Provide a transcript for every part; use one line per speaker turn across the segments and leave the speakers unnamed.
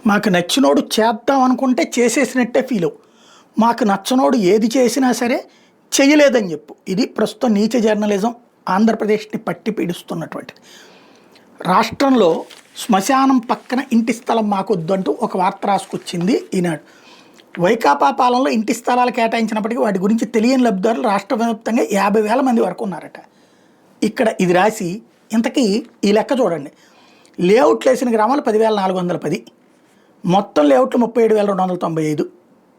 మాకు నచ్చినోడు చేద్దాం అనుకుంటే చేసేసినట్టే ఫీల్ అవ్వు. మాకు నచ్చనోడు ఏది చేసినా సరే చెయ్యలేదని చెప్పు. ఇది ప్రస్తుతం నీచ జర్నలిజం ఆంధ్రప్రదేశ్ని పట్టి పీడిస్తున్నటువంటిది. రాష్ట్రంలో శ్మశానం పక్కన ఇంటి స్థలం మాకొద్దు అంటూ ఒక వార్త రాసుకొచ్చింది ఈనాడు. వైకాపా పాలనలో ఇంటి స్థలాలు కేటాయించినప్పటికీ వాటి గురించి తెలియని లబ్ధిదారులు రాష్ట్ర వ్యాప్తంగా 50,000 మంది వరకు ఉన్నారట. ఇక్కడ ఇది రాసి ఇంతకీ ఈ లెక్క చూడండి. లేఅవుట్లు వేసిన గ్రామాలు 10,410, మొత్తం లేఅవుట్లు 37,295.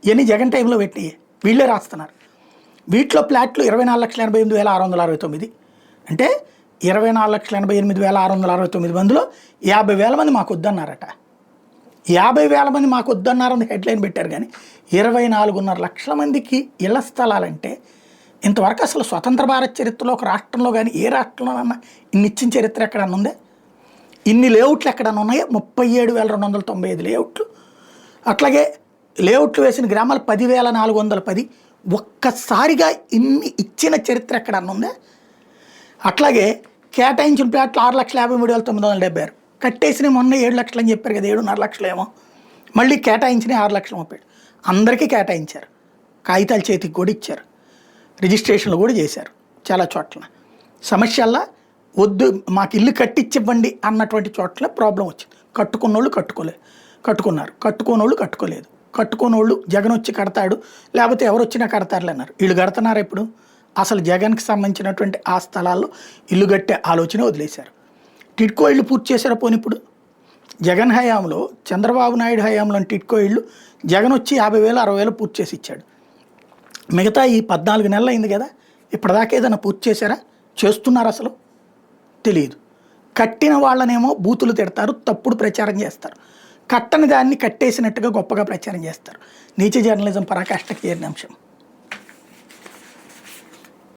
ఇవన్నీ జగన్ టైంలో పెట్టి వీళ్ళే రాస్తున్నారు. వీటిలో ప్లాట్లు 24,88,669. అంటే 24,88,669 మందిలో 50,000 మంది మాకు వద్దన్నారట. 50,000 మంది మాకు వద్దన్నారని హెడ్లైన్ పెట్టారు. కానీ 24.5 లక్షల మందికి ఇళ్ల స్థలాలంటే ఇంతవరకు అసలు స్వతంత్ర భారత్ చరిత్రలో ఒక రాష్ట్రంలో కానీ ఏ రాష్ట్రంలోనన్నా ఇన్ని ఇచ్చిన చరిత్ర ఎక్కడన్నా ఉందే? ఇన్ని లేఅవుట్లు ఎక్కడన్నా ఉన్నాయో? 37,295 లేఅవుట్లు. అట్లాగే లేఅవుట్లు వేసిన గ్రామాలు 10,410. ఒక్కసారిగా ఇన్ని ఇచ్చిన చరిత్ర ఎక్కడన్నా ఉందే? అట్లాగే కేటాయించిన ప్లాట్లు 6,53,976. కట్టేసిన మొన్న 7 లక్షలు అని చెప్పారు కదా, 7.5 లక్షలు ఏమో. మళ్ళీ కేటాయించిన 6,30,000. అందరికీ కేటాయించారు. కాగితాలు చేతికి కూడా ఇచ్చారు, రిజిస్ట్రేషన్లు కూడా చేశారు. చాలా చోట్ల సమస్యల్లా వద్దు మాకు ఇల్లు కట్టించివ్వండి అన్నటువంటి చోట్ల ప్రాబ్లం వచ్చింది. కట్టుకున్నోళ్ళు కట్టుకున్నారు, కట్టుకోనోళ్ళు కట్టుకోలేదు. కట్టుకోనోళ్ళు జగన్ వచ్చి కడతాడు లేకపోతే ఎవరు వచ్చినా కడతారులే అన్నారు. వీళ్ళు కడుతున్నారు. ఇప్పుడు అసలు జగన్కి సంబంధించినటువంటి ఆ స్థలాల్లో ఇల్లు కట్టే ఆలోచన వదిలేశారు. టిడ్కో ఇళ్ళు పూర్తి చేశారా? పోనీ ఇప్పుడు జగన్ హయాంలో, చంద్రబాబు నాయుడు హయాంలో టిడ్కో ఇళ్ళు జగన్ వచ్చి 50,000 60,000 పూర్తి చేసి ఇచ్చాడు. మిగతా ఈ 14 నెలలు అయింది కదా, ఇప్పటిదాకా ఏదైనా పూర్తి చేశారా? చేస్తున్నారు అసలు తెలియదు. కట్టిన వాళ్ళనేమో బూతులు తిడతారు, తప్పుడు ప్రచారం చేస్తారు. కట్టని దాన్ని కట్టేసినట్టుగా గొప్పగా ప్రచారం చేస్తారు. నీచ జర్నలిజం పరాకాష్ఠకి చేరిన అంశం.